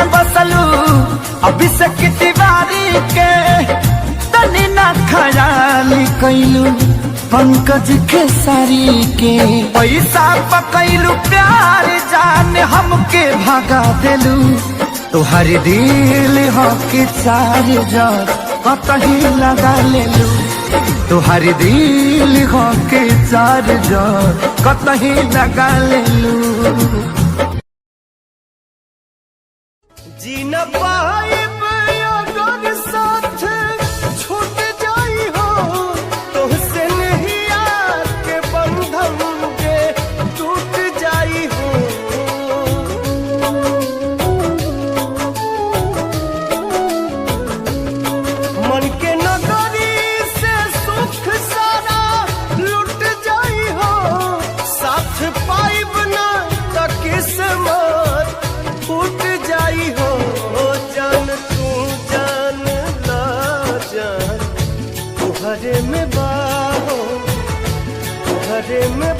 में बसलू अभिषेक तिवारी के तनी ना ख्याल कैलू पंकज खेसारी के पैसा पकैलू प्यार जान हमके भगा देलू तुहारी दिल हो के चार जर कतही लगा लेलू तुहारी दिल हो के चार जर कतही लगा लेलू। जी न पाइब अगर साथ छूट जाई हो तुहसे नहीं आके बंधन के टूट जाई हो। मन के नगरी से सुख सारा लुट जाई हो साथ पाइब ना त किस्मत फूट जाई हो। जान तू जान ला जान तुहरे में बाहो तुहरे में